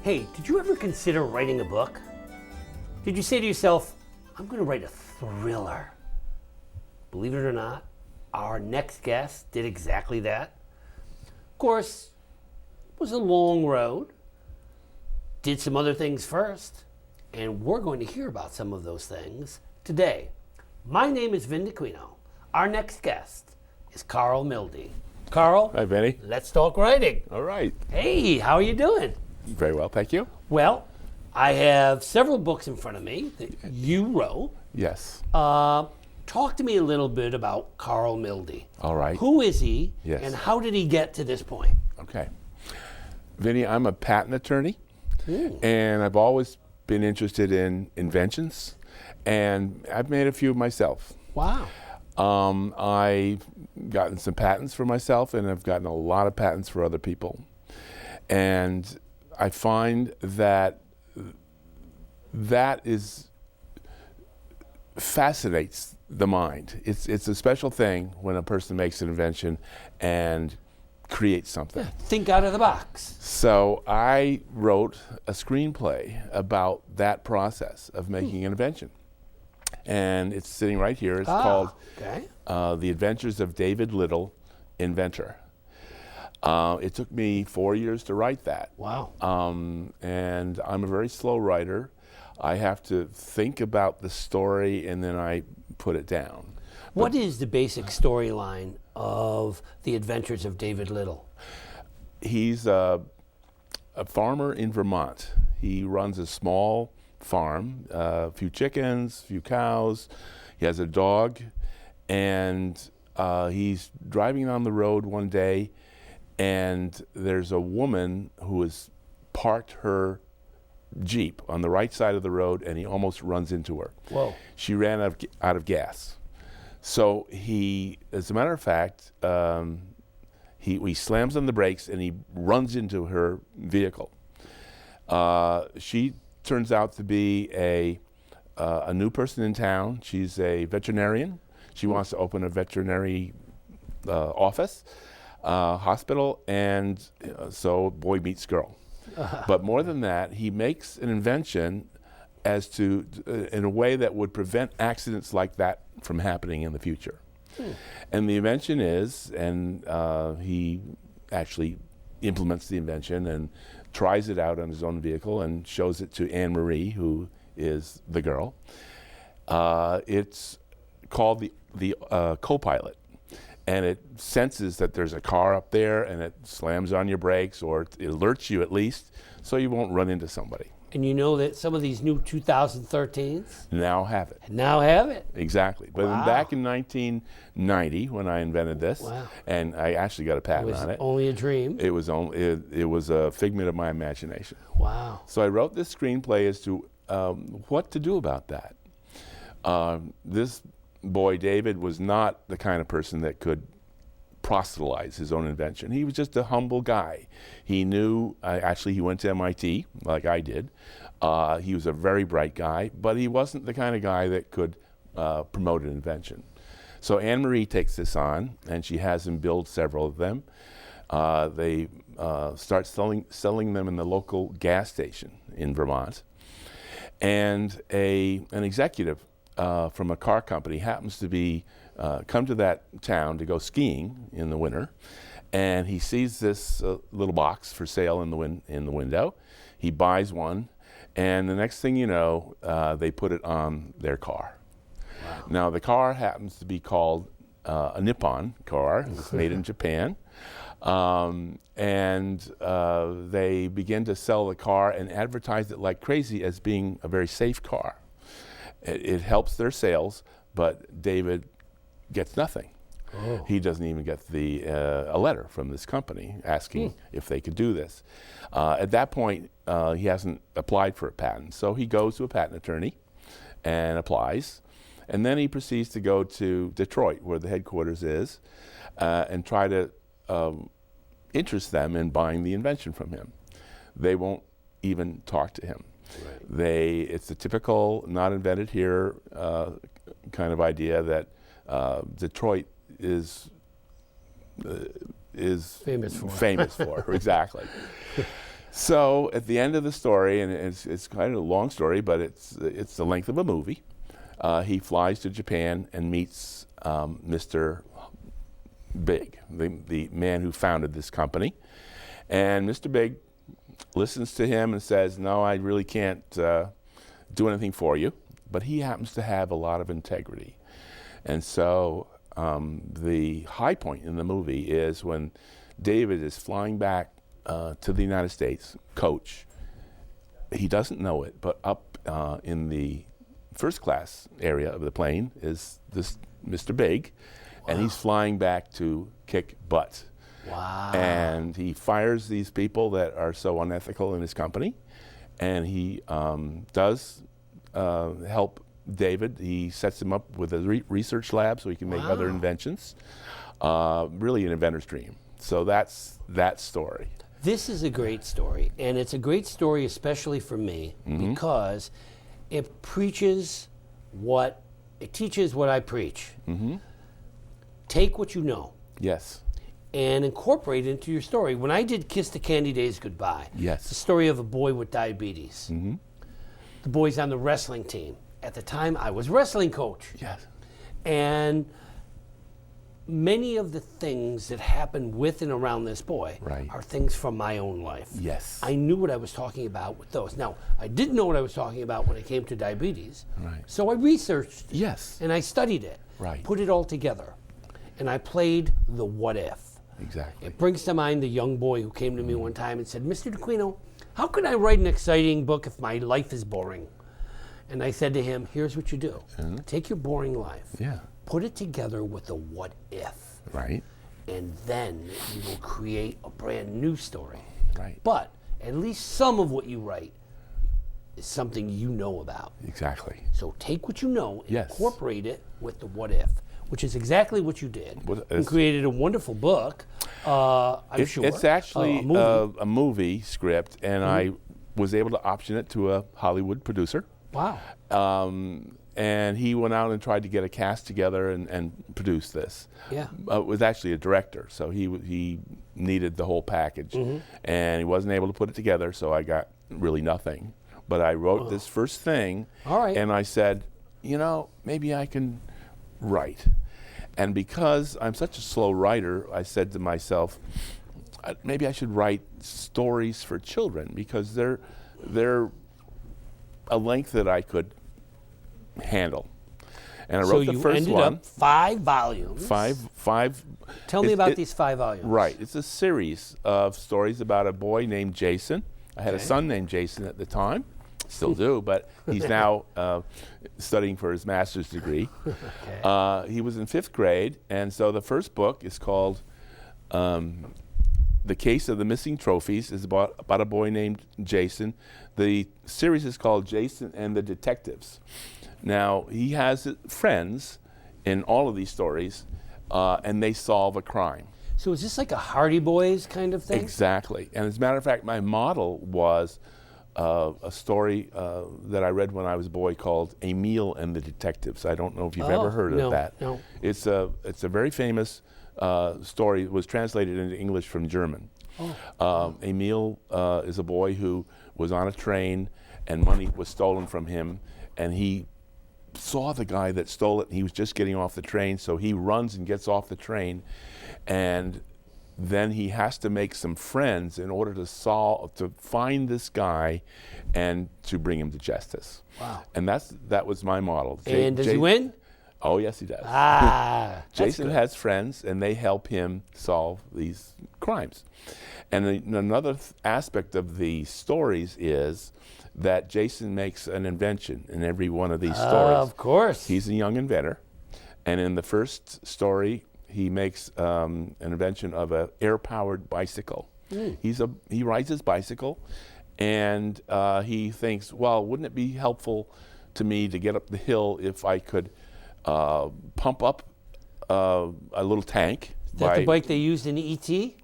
Hey, did you ever consider writing a book? Did you say to yourself, I'm going to write a thriller? Believe it or not, our next guest did exactly that. Of course, it was a long road. Did some other things first, and we're going to hear about some of those things today. My name is Vin DeQuino. Our next guest is Karl Milde. Karl, Hi, Benny. let's talk writing. All right. Hey, how are you doing? Very well, thank you. Well, I have several books in front of me that you wrote. Yes. Talk to me a little bit about Karl Milde. All right. Who is he, Yes. and how did he get to this point? Okay. Vinny, I'm a patent attorney, and I've always been interested in inventions, and I've made a few myself. Wow. I've gotten some patents for myself, and I've gotten a lot of patents for other people. And I find that fascinates the mind. It's a special thing when a person makes an invention and creates something. Yeah, think out of the box. So I wrote a screenplay about that process of making an invention. And it's sitting right here. It's called The Adventures of David Little, Inventor. It took me 4 years to write that. Wow. And I'm a very slow writer. I have to think about the story and then I put it down. What is the basic storyline of The Adventures of David Little? He's a farmer in Vermont. He runs a small farm, a few chickens, a few cows. He has a dog, and he's driving on the road one day, and there's a woman who has parked her Jeep on the right side of the road, and he almost runs into her. Whoa. She ran out of gas. So he, as a matter of fact, he slams on the brakes and he runs into her vehicle. She turns out to be a new person in town. She's a veterinarian. She wants to open a veterinary office, hospital, and so boy meets girl. But more than that, he makes an invention as to in a way that would prevent accidents like that from happening in the future. And the invention is, and he actually implements the invention and tries it out on his own vehicle and shows it to Anne Marie, who is the girl. It's called the co-pilot, and it senses that there's a car up there and it slams on your brakes, or it alerts you at least, so you won't run into somebody. And you know that some of these new 2013s Now have it. now have it. Exactly. But Wow. back in 1990, when I invented this, Wow. and I actually got a It patent was on it, only a dream. it was a figment of my imagination. Wow. So I wrote this screenplay as to what to do about that. This boy, David, was not the kind of person that could proselytize his own invention. He was just a humble guy. He knew, actually he went to MIT, like I did. He was a very bright guy, but he wasn't the kind of guy that could promote an invention. So Anne Marie takes this on, and she has him build several of them. They start selling them in the local gas station in Vermont. And an executive from a car company happens to be come to that town to go skiing in the winter, and he sees this little box for sale in the window. He buys one, and the next thing you know, they put it on their car. Wow. Now the car happens to be called a Nippon car. It's made in Japan. And they begin to sell the car and advertise it like crazy as being a very safe car. It helps their sales, but David gets nothing. Oh. He doesn't even get a letter from this company asking if they could do this. At that point, he hasn't applied for a patent, so he goes to a patent attorney and applies. And then he proceeds to go to Detroit, where the headquarters is, and try to interest them in buying the invention from him. They won't even talk to him. Right. It's the typical not invented here kind of idea that Detroit is famous for. Famous for, exactly. So at the end of the story, and it's kind of a long story, but it's the length of a movie. He flies to Japan and meets Mr. Big, the man who founded this company. And Mr. Big listens to him and says, no, I really can't do anything for you. But he happens to have a lot of integrity. And so the high point in the movie is when David is flying back to the United States, coach. He doesn't know it, but up in the first class area of the plane is this Mr. Big, and he's flying back to kick butt. Wow. And he fires these people that are so unethical in his company, and he does help David. He sets him up with a research lab so he can make other inventions. Really an inventor's dream. So that's that story. This is a great story, and it's a great story especially for me because it teaches what I preach. Take what you know. Yes. And incorporate it into your story. When I did Kiss the Candy Days Goodbye, Yes. it's the story of a boy with diabetes. The boy's on the wrestling team. At the time, I was wrestling coach. Yes. And many of the things that happen with and around this boy are things from my own life. Yes. I knew what I was talking about with those. Now, I didn't know what I was talking about when it came to diabetes. Right. So I researched Yes. and I studied it. Right. Put it all together. And I played the what if. Exactly. It brings to mind the young boy who came to me one time and said, Mr. DeQuino, how can I write an exciting book if my life is boring? And I said to him, here's what you do. Take your boring life, put it together with the what if. Right. And then you will create a brand new story. Right. But at least some of what you write is something you know about. Exactly. So take what you know, Yes. incorporate it with the what if, which is exactly what you did. And created a wonderful book, I'm sure. It's actually a a movie script, and I was able to option it to a Hollywood producer. Wow. And he went out and tried to get a cast together and produce this. Yeah. It was actually a director, so he needed the whole package. And he wasn't able to put it together, so I got really nothing. But I wrote this first thing, and I said, you know, maybe I can write. And because I'm such a slow writer, I said to myself, maybe I should write stories for children, because they're a length that I could handle. And I wrote the first one. So you ended up 5 volumes. Five. Tell me about these 5 volumes. Right. It's a series of stories about a boy named Jason. I had a son named Jason at the time. Still do, but he's now studying for his master's degree. He was in 5th grade, and so the first book is called The Case of the Missing Trophies. It's about a boy named Jason. The series is called Jason and the Detectives. Now, he has friends in all of these stories, and they solve a crime. So is this like a Hardy Boys kind of thing? Exactly. And as a matter of fact, my model was a story that I read when I was a boy called Emil and the Detectives. I don't know if you've ever heard of that. No. It's a very famous story. It was translated into English from German. Emil is a boy who was on a train and money was stolen from him, and he saw the guy that stole it, and he was just getting off the train, so he runs and gets off the train, and then he has to make some friends in order to find this guy and to bring him to justice. Wow. And that was my model. And does he win? Oh, yes, he does. Jason has friends, and they help him solve these crimes. And another aspect of the stories is that Jason makes an invention in every one of these stories. Of course. He's a young inventor. And in the first story, he makes an invention of an air-powered bicycle. He rides his bicycle, and he thinks, well, wouldn't it be helpful to me to get up the hill if I could pump up a little tank? Is that the bike they used in E.T.?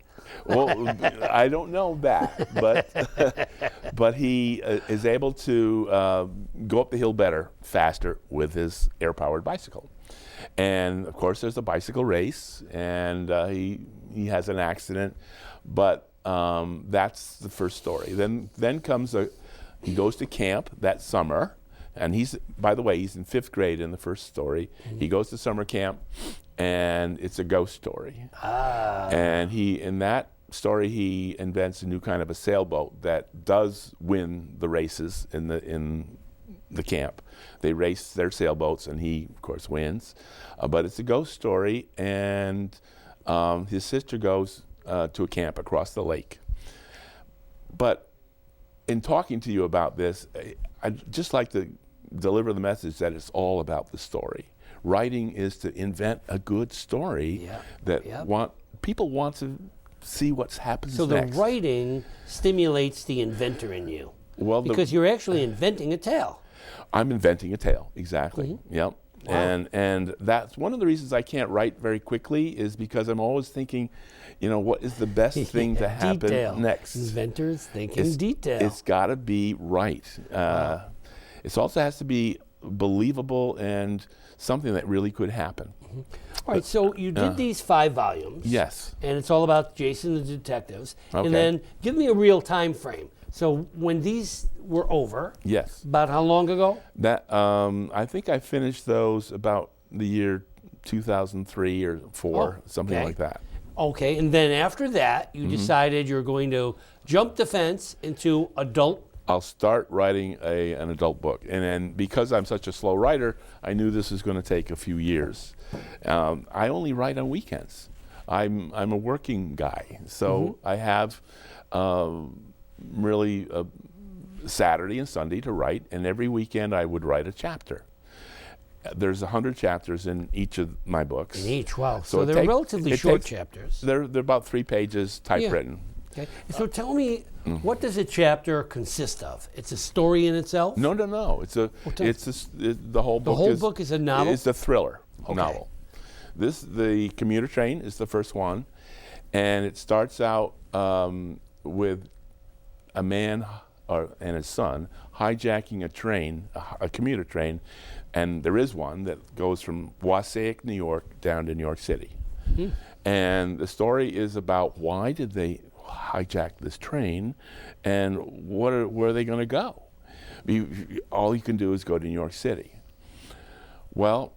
Well, I don't know that, but he is able to go up the hill faster with his air-powered bicycle. And of course, there's a bicycle race, and he has an accident. But that's the first story. Then comes he goes to camp that summer, and by the way, he's in 5th grade in the first story. He goes to summer camp, and it's a ghost story. And in that story, he invents a new kind of a sailboat that does win the races in the camp. They race their sailboats, and he, of course, wins. But it's a ghost story, and his sister goes to a camp across the lake. But in talking to you about this, I'd just like to deliver the message that it's all about the story. Writing is to invent a good story that people want to see what's happened next. So the writing stimulates the inventor in you. Well, because you're actually inventing a tale. I'm inventing a tale, exactly. Yep. Wow. And that's one of the reasons I can't write very quickly, is because I'm always thinking, what is the best thing to happen next? Inventors thinking detail. It's got to be right. It also has to be believable and something that really could happen. All right, so you did these 5 volumes. Yes. And it's all about Jason and the detectives. Okay. And then give me a real time frame. So when these were over, yes, about how long ago? That I think I finished those about the year 2003 or 4, something like that. Okay, and then after that, you decided you're going to jump the fence into adult. I'll start writing an adult book, and then because I'm such a slow writer, I knew this was going to take a few years. I only write on weekends. I'm a working guy, so I have really Saturday and Sunday to write, and every weekend I would write a chapter. There's 100 chapters in each of my books. In each, wow. So they're relatively short chapters. They're about 3 pages typewritten. Okay. So tell me, what does a chapter consist of? It's a story in itself? No. The whole book. The whole book is a novel? It's a thriller novel. The Commuter Train is the first one, and it starts out with a man and his son hijacking a train, a commuter train, and there is one that goes from Wassaic, New York, down to New York City. And the story is about why did they hijack this train, and where are they going to go? All you can do is go to New York City. Well,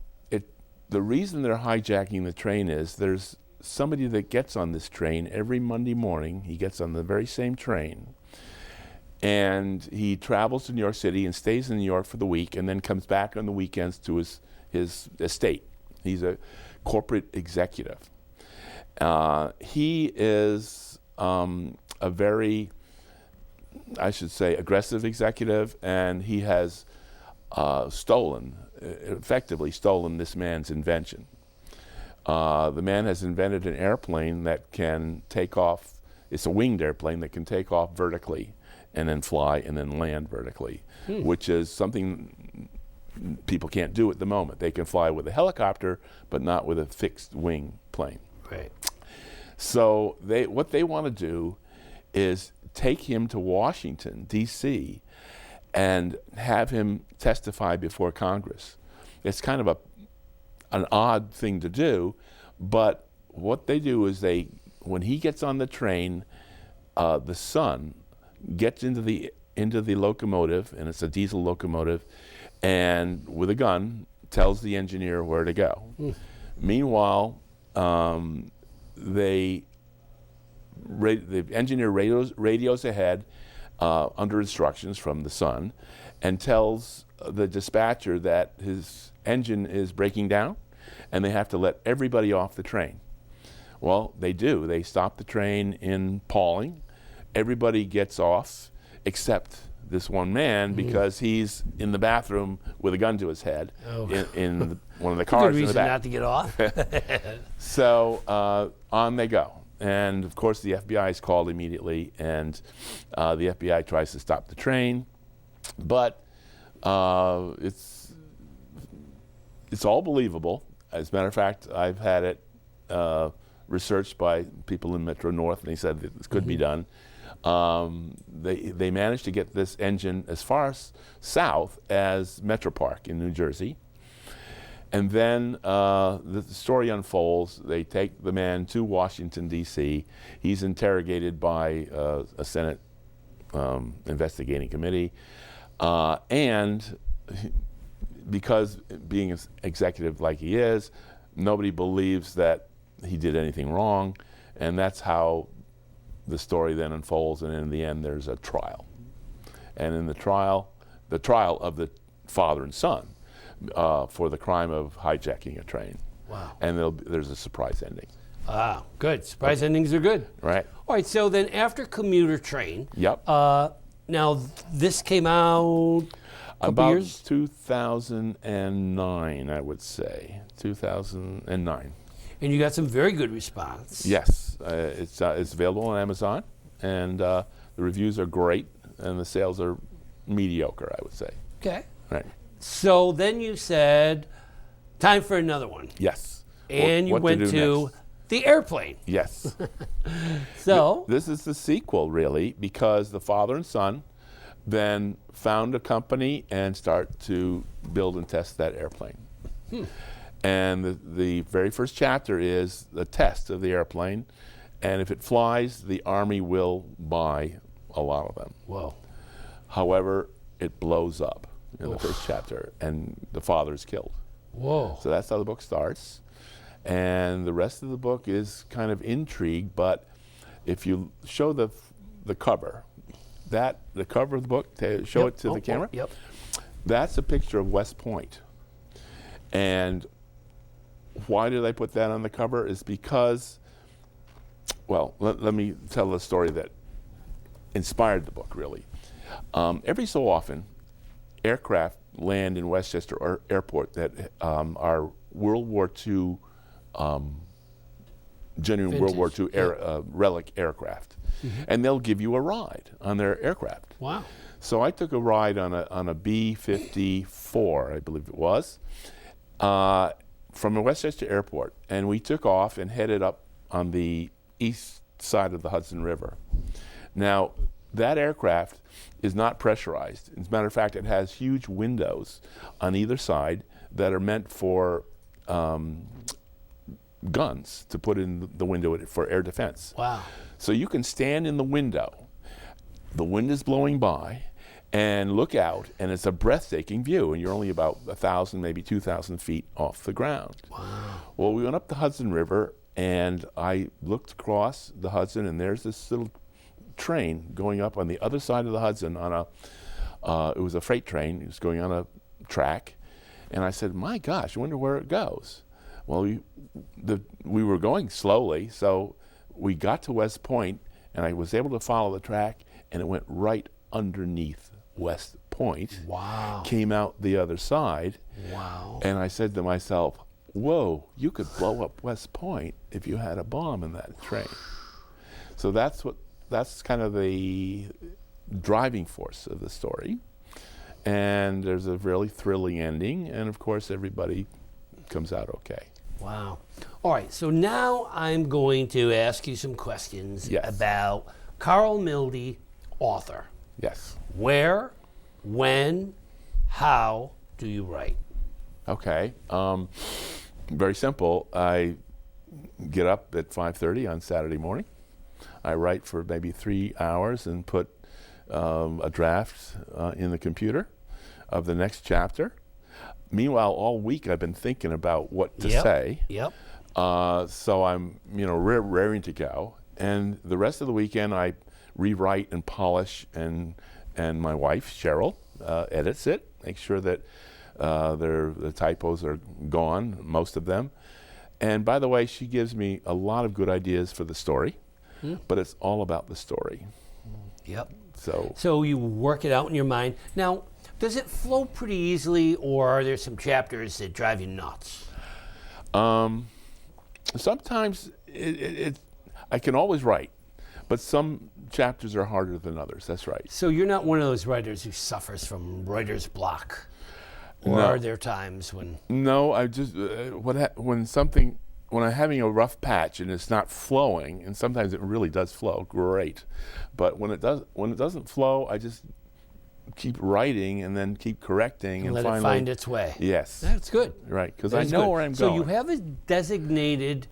the reason they're hijacking the train is there's somebody that gets on this train every Monday morning. He gets on the very same train, and he travels to New York City and stays in New York for the week, and then comes back on the weekends to his estate. He's a corporate executive. He is a very, I should say, aggressive executive, and he has effectively stolen this man's invention. The man has invented an airplane that can take off. It's a winged airplane that can take off vertically and then fly and then land vertically, which is something people can't do at the moment. They can fly with a helicopter, but not with a fixed wing plane. Right. So what they want to do is take him to Washington, D.C., and have him testify before Congress. It's kind of an odd thing to do, but what they do is when he gets on the train, the son gets into the locomotive, and it's a diesel locomotive, and with a gun tells the engineer where to go. Meanwhile, the engineer radios ahead under instructions from the son, and tells the dispatcher that his engine is breaking down, and they have to let everybody off the train. Well, they do. They stop the train in Pauling. Everybody gets off except this one man, because he's in the bathroom with a gun to his head in one of the cars in the back. Not to get off. So on they go. And of course the FBI is called immediately, and the FBI tries to stop the train, but it's all believable. As a matter of fact, I've had it researched by people in Metro North, and they said that this could be done. They managed to get this engine as far south as Metro Park in New Jersey, And then the story unfolds. They take the man to Washington, D.C. He's interrogated by a Senate investigating committee. And because being an executive like he is, nobody believes that he did anything wrong. And that's how the story then unfolds. And in the end, there's a trial. And in the trial of the father and son for the crime of hijacking a train. Wow. And there's a surprise ending. Ah, good. Surprise endings are good. Right. All right, so then after Commuter Train, Yep. now this came out a couple About years? 2009, I would say. 2009. And you got some very good response. Yes. It's available on Amazon, and the reviews are great, and the sales are mediocre, I would say. Okay. Right. So then you said, time for another one. Yes. And you What went do to next? The Airplane. Yes. So, This is the sequel, really, because the father and son then found a company and start to build and test that airplane. And the very first chapter is the test of the airplane, and if it flies, the Army will buy a lot of them. whoa. However, it blows up in the first chapter, and the father is killed. Whoa. So that's how the book starts. And the rest of the book is kind of intrigue, but if you show the cover, the cover of the book, show it to the camera, Yep. that's a picture of West Point. And why did I put that on the cover is because, well, let me tell the story that inspired the book, really. Every so often, aircraft land in Westchester Airport that are World War II, genuine World War II relic aircraft. And they'll give you a ride on their aircraft. Wow. So I took a ride on a B-54, I believe it was, from the Westchester Airport. And we took off and headed up on the east side of the Hudson River. Now, that aircraft is not pressurized. As a matter of fact, it has huge windows on either side that are meant for guns to put in the window for air defense. Wow. So you can stand in the window, the wind is blowing by, and look out, and it's a breathtaking view, and you're only about 1,000, maybe 2,000 feet off the ground. Wow. Well, we went up the Hudson River, and I looked across the Hudson, and there's this little train going up on the other side of the Hudson on it was a freight train. It was going on a track, and I said, my gosh, I wonder where it goes. Well, we were going slowly, so we got to West Point, and I was able to follow the track, and it went right underneath West Point. Wow. Came out the other side. Wow. And I said to myself, whoa, you could blow up West Point if you had a bomb in that train. So that's kind of the driving force of the story. And there's a really thrilling ending, and of course everybody comes out okay. Wow. All right, so now I'm going to ask you some questions Yes. about Karl Milde, author. Yes. Where, when, how do you write? Okay. Very simple. I get up at 5:30 on Saturday morning. I write for maybe 3 hours and put a draft in the computer of the next chapter. Meanwhile, all week I've been thinking about what to say. Yep. So I'm, raring to go. And the rest of the weekend I rewrite and polish, and my wife, Cheryl, edits it, makes sure that the typos are gone, most of them. And by the way, she gives me a lot of good ideas for the story, but it's all about the story. Yep. So you work it out in your mind. Now, does it flow pretty easily, or are there some chapters that drive you nuts? sometimes I can always write, but some chapters are harder than others. That's right. So you're not one of those writers who suffers from writer's block? Or No. are there times when... No, I just when I'm having a rough patch and it's not flowing, and sometimes it really does flow great, but when it doesn't flow, I just keep writing and then keep correcting and let finally it find its way. Yes. That's good. Right, because I That's know good. where I'm So going. you have a designated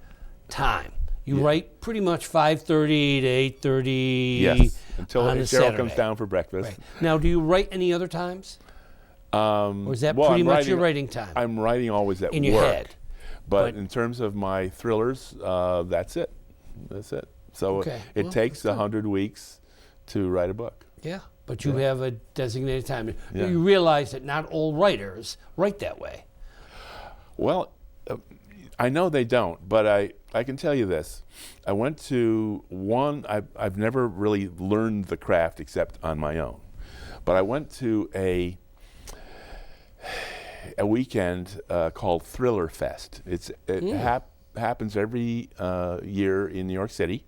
time. You write pretty much 5:30 to 8:30 Yes, until on a Cheryl Saturday. comes down for breakfast. Right. Now, do you write any other times? Or is that pretty much your writing time? I'm writing always at in your work. head. But in terms of my thrillers, that's it. That's it. So Okay. it Well, takes that's good. 100 weeks to write a book. Yeah, but you have a designated time. Yeah. You realize that not all writers write that way. Well, I know they don't, but I can tell you this. I went to I've never really learned the craft except on my own. But I went to a weekend called Thriller Fest. It happens every year in New York City.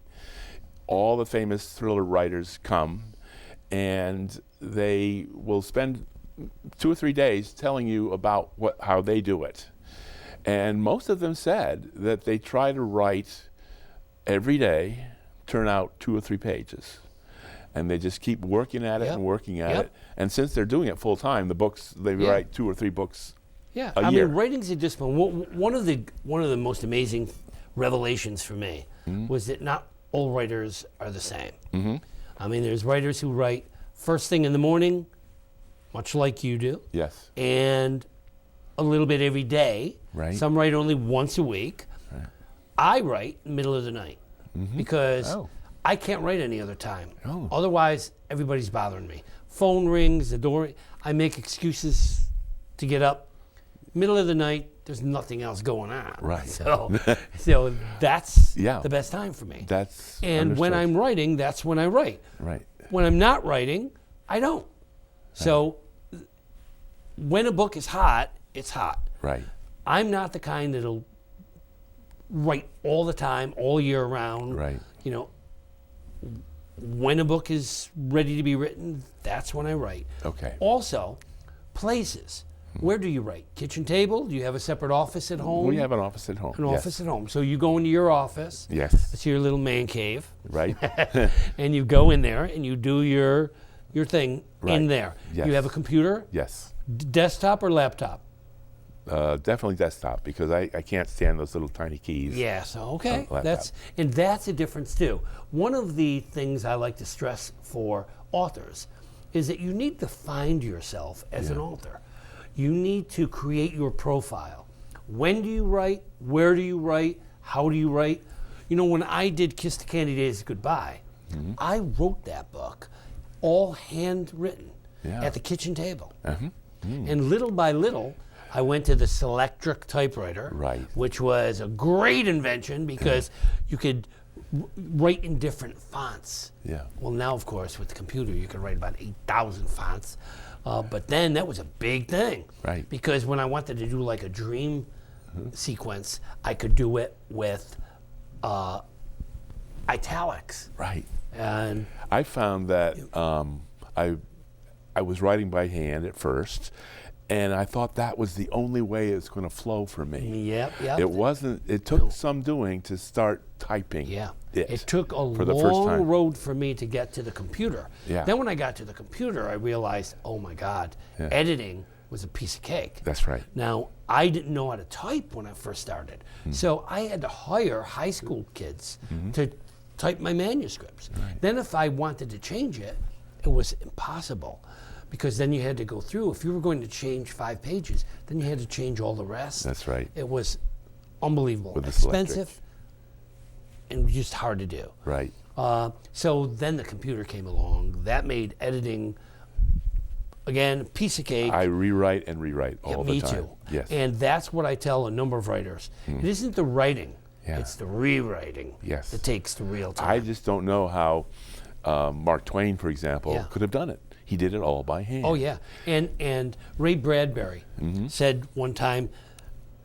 All the famous thriller writers come, and they will spend 2 or 3 days telling you about how they do it. And most of them said that they try to write every day, turn out 2 or 3 pages. And they just keep working at it and working at it. And since they're doing it full time, they write 2 or 3 books a year. I mean, writing's a discipline. One of the most amazing revelations for me was that not all writers are the same. I mean, there's writers who write first thing in the morning, much like you do. Yes. And a little bit every day. Right. Some write only once a week. Right. I write middle of the night because I can't write any other time. Oh. Otherwise, everybody's bothering me. Phone rings, the door. I make excuses to get up. Middle of the night, there's nothing else going on. Right. So that's the best time for me. That's And when I'm writing, that's when I write. Right. When I'm not writing, I don't. So when a book is hot, it's hot. Right. I'm not the kind that'll write all the time, all year round. Right. You know, when a book is ready to be written, that's when I write. Okay. Also, places. Where do you write? Kitchen table? Do you have a separate office at home? We have an office at home. An office at home. So you go into your office. Yes. It's your little man cave. Right. And you go in there and you do your thing in there. Yes. You have a computer? Yes. Desktop or laptop? Definitely desktop, because I can't stand those little tiny keys. Yeah, so okay. Laptop. That's a difference too. One of the things I like to stress for authors is that you need to find yourself as an author. You need to create your profile. When do you write? Where do you write? How do you write? You know, when I did Kiss the Candy Days Goodbye, I wrote that book all handwritten at the kitchen table. And little by little, I went to the Selectric typewriter, which was a great invention because you could write in different fonts. Yeah. Well, now, of course, with the computer, you can write about 8,000 fonts. But then that was a big thing. Right. Because when I wanted to do like a dream sequence, I could do it with italics. Right. And I found that I was writing by hand at first, and I thought that was the only way it was going to flow for me. Yep. It wasn't. It took some doing to start typing. Yeah. It took a for the first long time. road for me to get to the computer. Yeah. Then when I got to the computer, I realized, oh my God, editing was a piece of cake. That's right. Now, I didn't know how to type when I first started. So I had to hire high school kids to type my manuscripts. Right. Then if I wanted to change it, it was impossible. Because then you had to go through. If you were going to change 5 pages, then you had to change all the rest. That's right. It was unbelievable. With the expensive and just hard to do. Right. So then the computer came along. That made editing, again, a piece of cake. I rewrite and rewrite all the time. Me too. Yes. And that's what I tell a number of writers. It isn't the writing, it's the rewriting that takes the real time. I just don't know how Mark Twain, for example, could have done it. He did it all by hand. Oh, yeah. And Ray Bradbury said one time,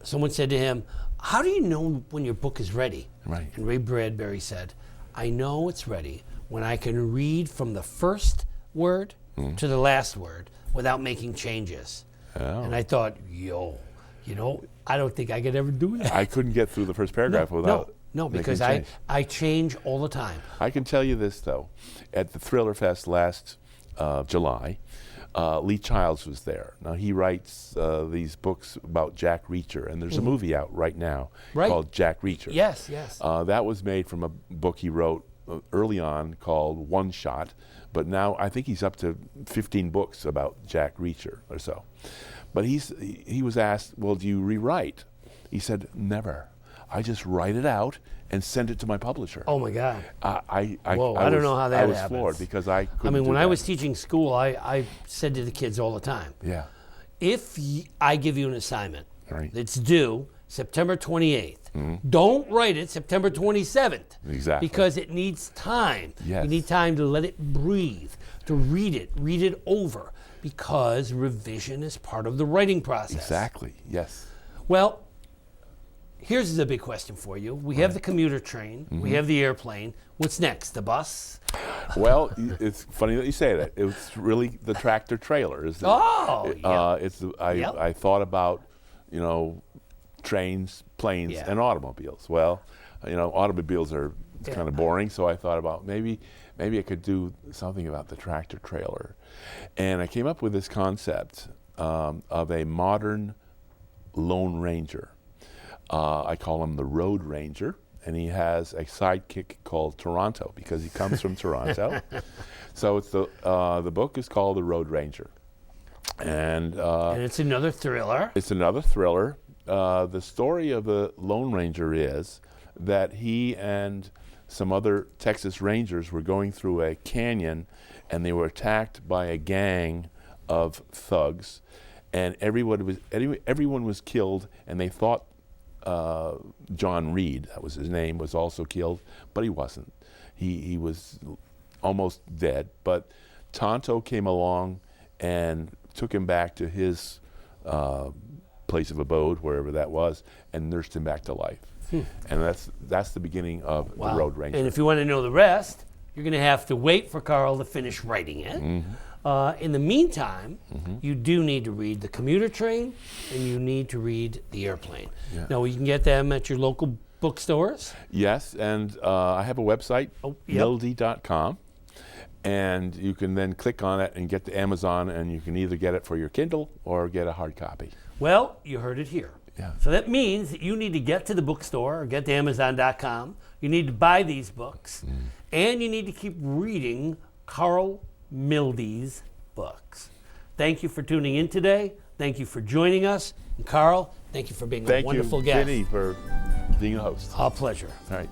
someone said to him, how do you know when your book is ready? Right. And Ray Bradbury said, I know it's ready when I can read from the first word to the last word without making changes. Oh. And I thought, I don't think I could ever do that. I couldn't get through the first paragraph without No, making because change. I change all the time. I can tell you this, though. At the Thriller Fest last July. Lee Childs was there. Now he writes these books about Jack Reacher, and there's a movie out right now called Jack Reacher. Yes, yes. That was made from a book he wrote early on called One Shot, but now I think he's up to 15 books about Jack Reacher or so. But he was asked, well, do you rewrite? He said, never. I just write it out and send it to my publisher. Oh my God. I don't know how that I was happens. floored because I couldn't when do I that. was teaching school, I said to the kids all the time, Yeah. if I give you an assignment Right. that's due September 28th, don't write it September 27th. Exactly. Because it needs time. Yes. You need time to let it breathe, to read it over, because revision is part of the writing process. Exactly, yes. Well, here's the big question for you. We have the commuter train. We have the airplane. What's next? The bus? Well, it's funny that you say that. It's really the tractor trailer. I thought about, trains, planes, and automobiles. Well, automobiles are kind of boring, so I thought about maybe I could do something about the tractor trailer. And I came up with this concept of a modern Lone Ranger. I call him the Road Ranger, and he has a sidekick called Toronto because he comes from Toronto. So it's the book is called The Road Ranger, and it's another thriller. It's another thriller. The story of the Lone Ranger is that he and some other Texas Rangers were going through a canyon, and they were attacked by a gang of thugs, and everyone was killed, and they thought John Reed, that was his name, was also killed, but he wasn't. He was almost dead, but Tonto came along and took him back to his place of abode, wherever that was, and nursed him back to life. And that's the beginning of The Road Ranger. And if you want to know the rest, you're going to have to wait for Karl to finish writing it. In the meantime, you do need to read The Commuter Train, and you need to read The Airplane. Yeah. Now, you can get them at your local bookstores. Yes, and I have a website, milde.com, and you can then click on it and get to Amazon, and you can either get it for your Kindle or get a hard copy. Well, you heard it here. Yeah. So that means that you need to get to the bookstore or get to Amazon.com. You need to buy these books, and you need to keep reading Karl Milde's books. Thank you for tuning in today. Thank you for joining us. And Karl, thank you for being a wonderful guest. Thank you, Vinny, for being a host. Our pleasure. All right.